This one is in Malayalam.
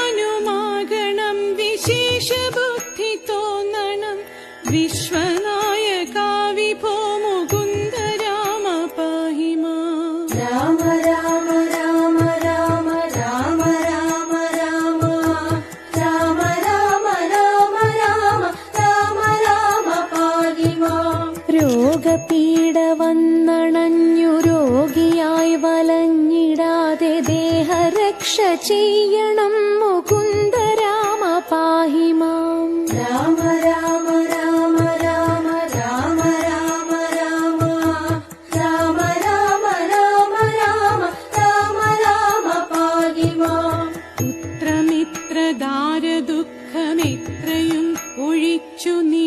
വിത്തവാനുമാകണം വിശേഷബുദ്ധി തോന്നണം വിശ്വനായകാ വിഭോ മുകുന്ദ രാമ പാഹി മാം. രാമ രാമ രാമ രാമ രാമ രാമ രാമ രാമ രാമ രാമ രാമ രാമ രാമ പാഹി മാം. രോഗപീഡ വന്നണഞ്ഞു രോഗിയായി വലഞ്ഞിടാതെ ദേഹരക്ഷ ചെയ്യണം മുകുന്ദ രാമ പാഹി മാം. രാമ രാമ രാമ രാമ രാമ രാമ രാമ രാമ രാമ രാമ രാമ രാമ രാമ പാഹി മാം. പുത്രമിത്രദാര ദുഃഖമെത്രയും ഒഴിച്ചു നീ